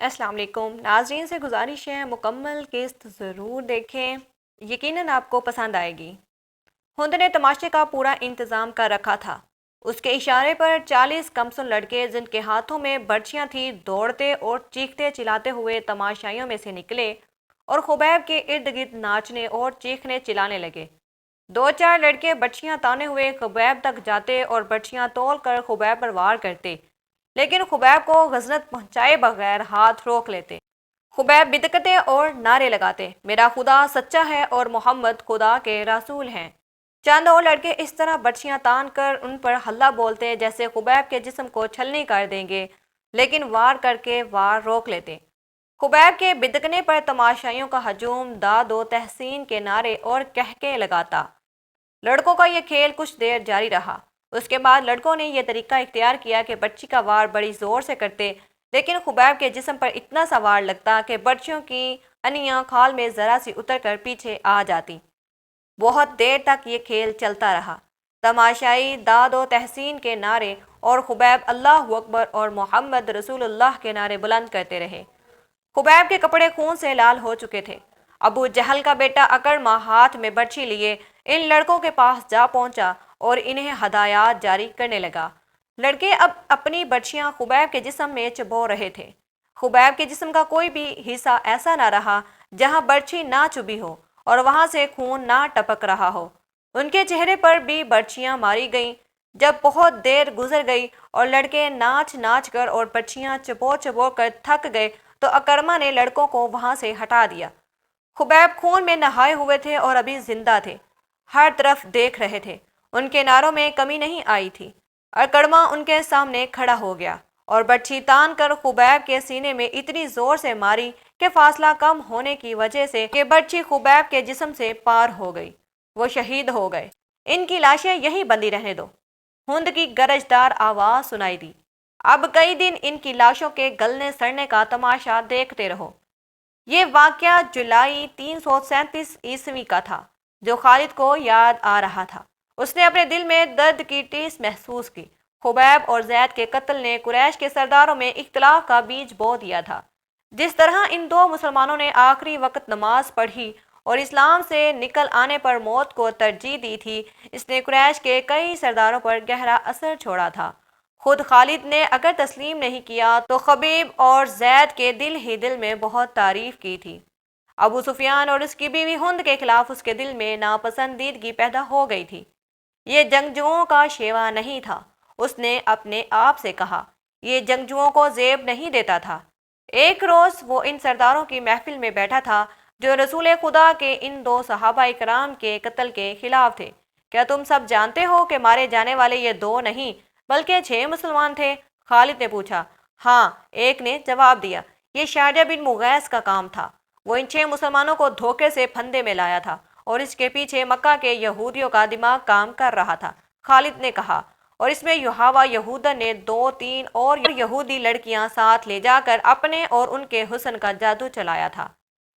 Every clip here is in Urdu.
السلام علیکم ناظرین سے گزارش ہے مکمل قسط ضرور دیکھیں، یقیناً آپ کو پسند آئے گی۔ ہند نے تماشے کا پورا انتظام کر رکھا تھا۔ اس کے اشارے پر 40 کمسن لڑکے جن کے ہاتھوں میں برچیاں تھیں دوڑتے اور چیختے چلاتے ہوئے تماشائیوں میں سے نکلے اور خبیب کے ارد گرد ناچنے اور چیخنے چلانے لگے۔ دو چار لڑکے برچیاں تانے ہوئے خبیب تک جاتے اور برچیاں تول کر خبیب پر وار کرتے، لیکن خبیب کو غزنت پہنچائے بغیر ہاتھ روک لیتے۔ خبیب بدکتے اور نعرے لگاتے، میرا خدا سچا ہے اور محمد خدا کے رسول ہیں۔ چند اور لڑکے اس طرح برچیاں تان کر ان پر ہلہ بولتے جیسے خبیب کے جسم کو چھلنی کر دیں گے، لیکن وار کر کے وار روک لیتے۔ خبیب کے بدکنے پر تماشائیوں کا ہجوم داد و تحسین کے نعرے اور کہکے لگاتا۔ لڑکوں کا یہ کھیل کچھ دیر جاری رہا۔ اس کے بعد لڑکوں نے یہ طریقہ اختیار کیا کہ برچی کا وار بڑی زور سے کرتے، لیکن خبیب کے جسم پر اتنا سا وار لگتا کہ برچیوں کی انیاں کھال میں ذرا سی اتر کر پیچھے آ جاتی۔ بہت دیر تک یہ کھیل چلتا رہا۔ تماشائی داد و تحسین کے نعرے اور خبیب اللہ اکبر اور محمد رسول اللہ کے نعرے بلند کرتے رہے۔ خبیب کے کپڑے خون سے لال ہو چکے تھے۔ ابو جہل کا بیٹا اکرمہ ہاتھ میں برچھی لیے ان لڑکوں کے پاس جا پہنچا اور انہیں ہدایات جاری کرنے لگا۔ لڑکے اب اپنی برچیاں خبیب کے جسم میں چبو رہے تھے۔ خبیب کے جسم کا کوئی بھی حصہ ایسا نہ رہا جہاں برچھی نہ چبھی ہو اور وہاں سے خون نہ ٹپک رہا ہو۔ ان کے چہرے پر بھی برچیاں ماری گئیں۔ جب بہت دیر گزر گئی اور لڑکے ناچ ناچ کر اور برچیاں چبو چبو کر تھک گئے تو اکرمہ نے لڑکوں کو وہاں سے ہٹا دیا۔ خبیب خون میں نہائے ہوئے تھے اور ابھی زندہ تھے، ہر طرف دیکھ رہے تھے۔ ان کے نعروں میں کمی نہیں آئی تھی۔ اکرمہ ان کے سامنے کھڑا ہو گیا اور برچھی تان کر خبیب کے سینے میں اتنی زور سے ماری کہ فاصلہ کم ہونے کی وجہ سے یہ برچھی خبیب کے جسم سے پار ہو گئی۔ وہ شہید ہو گئے۔ ان کی لاشیں یہیں بندی رہنے دو۔ ہند کی گرجدار آواز سنائی دی، اب کئی دن ان کی لاشوں کے گلنے سڑنے کا تماشا دیکھتے رہو۔ یہ واقعہ جولائی 337 عیسوی کا تھا، جو خالد کو یاد آ رہا تھا۔ اس نے اپنے دل میں درد کی ٹیس محسوس کی۔ خبیب اور زید کے قتل نے قریش کے سرداروں میں اختلاف کا بیج بو دیا تھا۔ جس طرح ان دو مسلمانوں نے آخری وقت نماز پڑھی اور اسلام سے نکل آنے پر موت کو ترجیح دی تھی، اس نے قریش کے کئی سرداروں پر گہرا اثر چھوڑا تھا۔ خود خالد نے اگر تسلیم نہیں کیا تو خبیب اور زید کے دل ہی دل میں بہت تعریف کی تھی۔ ابو سفیان اور اس کی بیوی ہند کے خلاف اس کے دل میں ناپسندیدگی پیدا ہو گئی تھی۔ یہ جنگجوؤں کا شیوا نہیں تھا، اس نے اپنے آپ سے کہا۔ یہ جنگجوؤں کو زیب نہیں دیتا تھا۔ ایک روز وہ ان سرداروں کی محفل میں بیٹھا تھا جو رسول خدا کے ان دو صحابہ کرام کے قتل کے خلاف تھے۔ کیا تم سب جانتے ہو کہ مارے جانے والے یہ دو نہیں بلکہ 6 مسلمان تھے؟ خالد نے پوچھا۔ ہاں، ایک نے جواب دیا، یہ شارجہ بن مغیث کا کام تھا۔ وہ ان 6 مسلمانوں کو دھوکے سے پھندے میں لایا تھا اور اس کے پیچھے مکہ کے یہودیوں کا دماغ کام کر رہا تھا۔ خالد نے کہا، اور اس میں یحاوہ یہودہ نے 2-3 اور یہودی لڑکیاں ساتھ لے جا کر اپنے اور ان کے حسن کا جادو چلایا تھا۔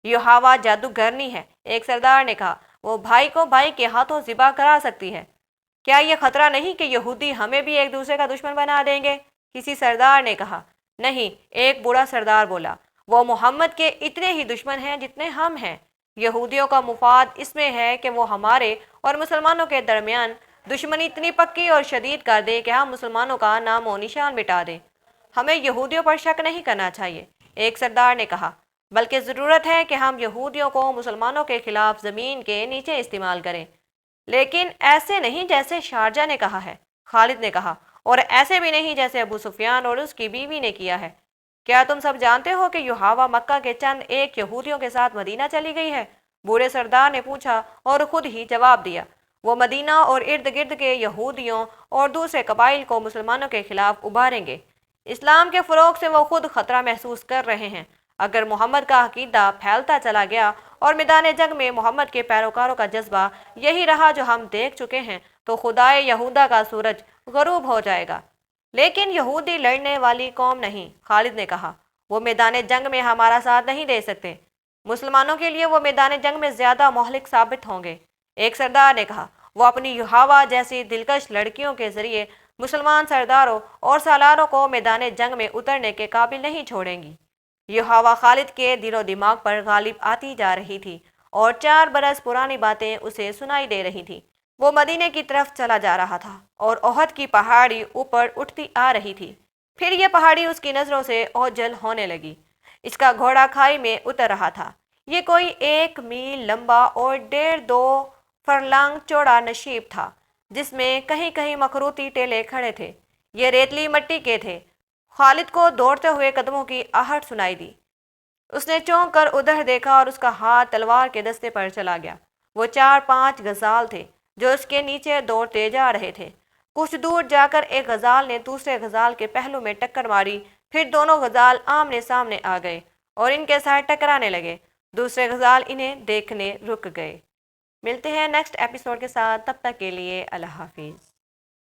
یحاوہ جادوگرنی ہے، ایک سردار نے کہا، وہ بھائی کو بھائی کے ہاتھوں ذبح کرا سکتی ہے۔ کیا یہ خطرہ نہیں کہ یہودی ہمیں بھی ایک دوسرے کا دشمن بنا دیں گے؟ کسی سردار نے کہا۔ نہیں، ایک بوڑھا سردار بولا، وہ محمد کے اتنے ہی دشمن ہیں جتنے ہم ہیں۔ یہودیوں کا مفاد اس میں ہے کہ وہ ہمارے اور مسلمانوں کے درمیان دشمنی اتنی پکی اور شدید کر دے کہ ہم مسلمانوں کا نام و نشان مٹا دیں۔ ہمیں یہودیوں پر شک نہیں کرنا چاہیے، ایک سردار نے کہا، بلکہ ضرورت ہے کہ ہم یہودیوں کو مسلمانوں کے خلاف زمین کے نیچے استعمال کریں، لیکن ایسے نہیں جیسے شارجہ نے کہا ہے۔ خالد نے کہا، اور ایسے بھی نہیں جیسے ابو سفیان اور اس کی بیوی نے کیا ہے۔ کیا تم سب جانتے ہو کہ یحاوہ مکہ کے چند ایک یہودیوں کے ساتھ مدینہ چلی گئی ہے؟ بوڑھے سردار نے پوچھا اور خود ہی جواب دیا، وہ مدینہ اور ارد گرد کے یہودیوں اور دوسرے قبائل کو مسلمانوں کے خلاف ابھاریں گے۔ اسلام کے فروغ سے وہ خود خطرہ محسوس کر رہے ہیں۔ اگر محمد کا عقیدہ پھیلتا چلا گیا اور میدان جنگ میں محمد کے پیروکاروں کا جذبہ یہی رہا جو ہم دیکھ چکے ہیں، تو خدائے یہودہ کا سورج غروب ہو جائے گا۔ لیکن یہودی لڑنے والی قوم نہیں، خالد نے کہا، وہ میدان جنگ میں ہمارا ساتھ نہیں دے سکتے۔ مسلمانوں کے لیے وہ میدان جنگ میں زیادہ مہلک ثابت ہوں گے، ایک سردار نے کہا۔ وہ اپنی یحاوہ جیسی دلکش لڑکیوں کے ذریعے مسلمان سرداروں اور سالاروں کو میدان جنگ میں اترنے کے قابل نہیں چھوڑیں گی۔ یہ ہوا خالد کے دل و دماغ پر غالب آتی جا رہی تھی اور 4 برس پرانی باتیں اسے سنائی دے رہی تھی۔ وہ مدینے کی طرف چلا جا رہا تھا اور احد کی پہاڑی اوپر اٹھتی آ رہی تھی۔ پھر یہ پہاڑی اس کی نظروں سے اوجھل ہونے لگی۔ اس کا گھوڑا کھائی میں اتر رہا تھا۔ یہ کوئی 1 میل لمبا اور 1.5 فرلانگ چوڑا نشیب تھا جس میں کہیں کہیں مخروطی ٹیلے کھڑے تھے۔ یہ ریتلی مٹی کے تھے۔ خالد کو دوڑتے ہوئے قدموں کی آہٹ سنائی دی۔ اس نے چونک کر ادھر دیکھا اور اس کا ہاتھ تلوار کے دستے پر چلا گیا۔ وہ 4-5 غزال تھے جو اس کے نیچے دوڑتے جا رہے تھے۔ کچھ دور جا کر ایک غزال نے دوسرے غزال کے پہلو میں ٹکر ماری، پھر دونوں غزال آمنے سامنے آ گئے اور ان کے ساتھ ٹکرانے لگے۔ دوسرے غزال انہیں دیکھنے رک گئے۔ ملتے ہیں نیکسٹ ایپیسوڈ کے ساتھ، تب تک کے لیے اللہ حافظ۔